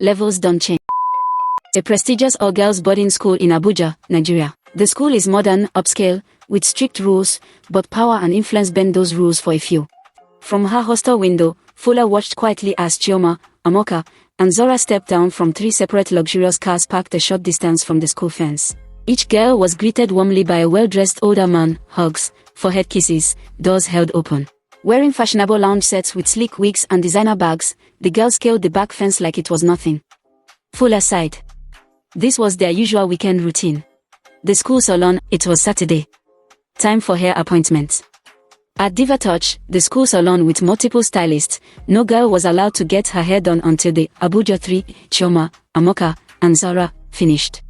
Levels don't change. A prestigious all-girls boarding school in Abuja, Nigeria. The school is modern, upscale, with strict rules, but power and influence bend those rules for a few. From her hostel window, Fuller watched quietly as Chioma, Amoka, and Zora stepped down from 3 separate luxurious cars parked a short distance from the school fence. Each girl was greeted warmly by a well-dressed older man, hugs, forehead kisses, doors held open. Wearing fashionable lounge sets with sleek wigs and designer bags, the girls scaled the back fence like it was nothing. Fuller sighed. This was their usual weekend routine. The school salon, it was Saturday. Time for hair appointments. At Diva Touch, the school salon with multiple stylists, no girl was allowed to get her hair done until the Abuja 3, Chioma, Amoka, and Zara, finished.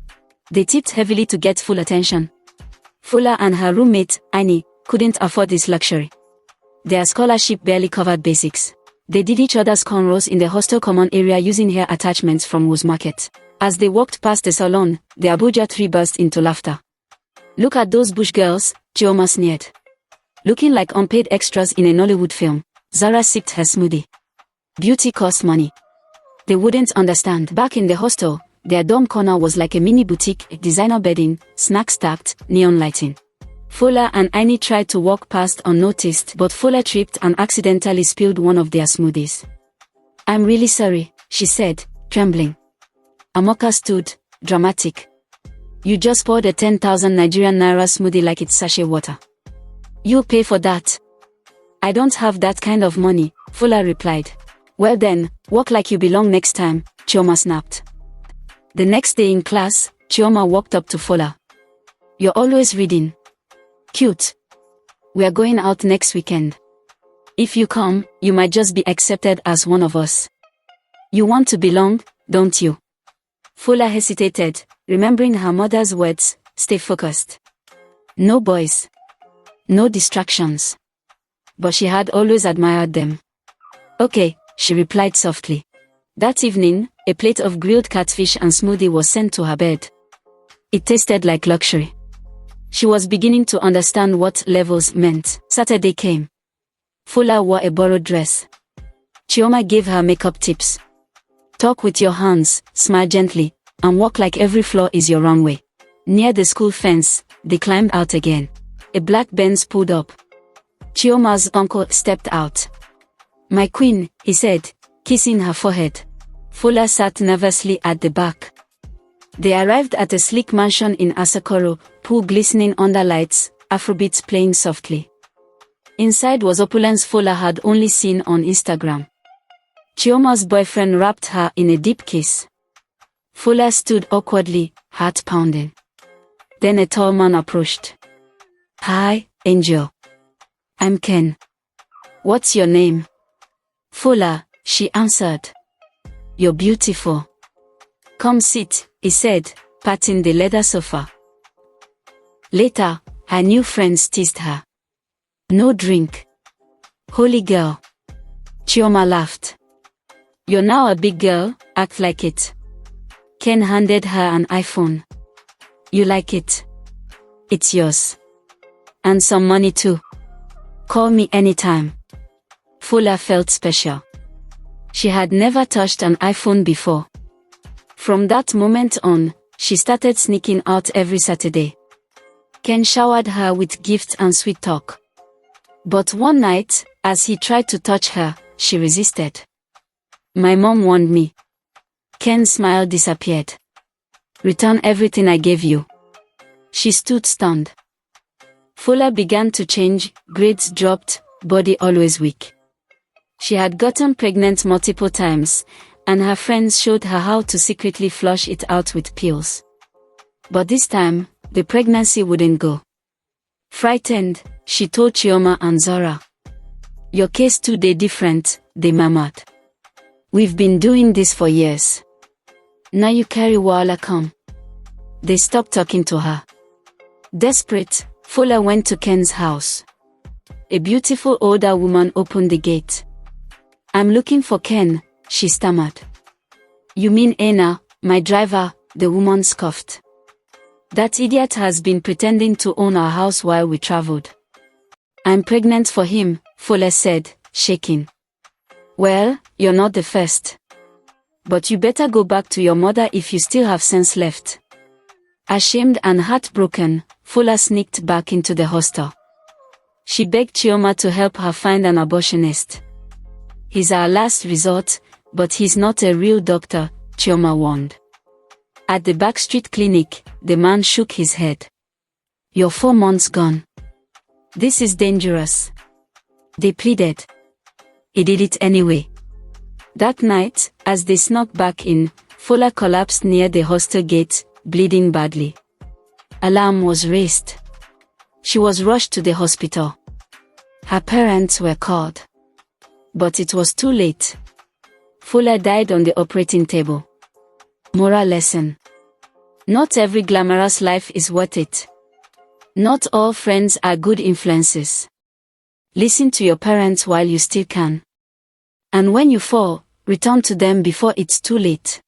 They tipped heavily to get full attention. Fuller and her roommate, Annie, couldn't afford this luxury. Their scholarship barely covered basics. They did each other's cornrows in the hostel common area using hair attachments from Wool's Market. As they walked past the salon, the Abuja 3 burst into laughter. Look at those bush girls, Chioma sneered. Looking like unpaid extras in a Nollywood film, Zara sipped her smoothie. Beauty costs money. They wouldn't understand. Back in the hostel, their dorm corner was like a mini boutique, designer bedding, snack stacked, neon lighting. Fuller and Annie tried to walk past unnoticed, but Fuller tripped and accidentally spilled one of their smoothies. I'm really sorry, she said, trembling. Amoka stood, dramatic. You just poured a 10,000 Nigerian naira smoothie like it's sachet water. You'll pay for that. I don't have that kind of money, Fuller replied. Well then, walk like you belong next time, Chioma snapped. The next day in class, Chioma walked up to Fuller. You're always reading. Cute. We're going out next weekend. If you come, you might just be accepted as one of us. You want to belong, don't you? Fuller hesitated, remembering her mother's words, stay focused. No boys. No distractions. But she had always admired them. Okay, she replied softly. That evening, a plate of grilled catfish and smoothie was sent to her bed. It tasted like luxury. She was beginning to understand what levels meant. Saturday came. Fuller wore a borrowed dress. Chioma gave her makeup tips. Talk with your hands, smile gently, and walk like every floor is your runway. Near the school fence, they climbed out again. A black Benz pulled up. Chioma's uncle stepped out. My queen, he said, kissing her forehead. Fuller sat nervously at the back. They arrived at a sleek mansion in Asokoro, pool glistening under lights, Afrobeats playing softly. Inside was opulence Fuller had only seen on Instagram. Chioma's boyfriend wrapped her in a deep kiss. Fuller stood awkwardly, heart pounding. Then a tall man approached. Hi, Angel. I'm Ken. What's your name? Fuller, she answered. You're beautiful. Come sit, he said, patting the leather sofa. Later, her new friends teased her. No drink. Holy girl. Chioma laughed. You're now a big girl, act like it. Ken handed her an iPhone. You like it? It's yours. And some money too. Call me anytime. Fuller felt special. She had never touched an iPhone before. From that moment on, she started sneaking out every Saturday. Ken showered her with gifts and sweet talk. But one night, as he tried to touch her, she resisted. My mom warned me. Ken's smile disappeared. Return everything I gave you. She stood stunned. Fuller began to change, grades dropped, body always weak. She had gotten pregnant multiple times, and her friends showed her how to secretly flush it out with pills. But this time, the pregnancy wouldn't go. Frightened, she told Chioma and Zora. Your case too dey different, they murmured. We've been doing this for years. Now you carry wahala come. They stopped talking to her. Desperate, Fuller went to Ken's house. A beautiful older woman opened the gate. I'm looking for Ken, she stammered. You mean Anna, my driver, the woman scoffed. That idiot has been pretending to own our house while we traveled. I'm pregnant for him, Fuller said, shaking. Well, you're not the first. But you better go back to your mother if you still have sense left. Ashamed and heartbroken, Fola sneaked back into the hostel. She begged Chioma to help her find an abortionist. He's our last resort, but he's not a real doctor, Chioma warned. At the backstreet clinic, the man shook his head. You're 4 months gone. This is dangerous. They pleaded. He did it anyway. That night, as they snuck back in, Fola collapsed near the hostel gate, bleeding badly. Alarm was raised. She was rushed to the hospital. Her parents were called. But it was too late. Fola died on the operating table. Moral lesson. Not every glamorous life is worth it. Not all friends are good influences. Listen to your parents while you still can. And when you fall, return to them before it's too late.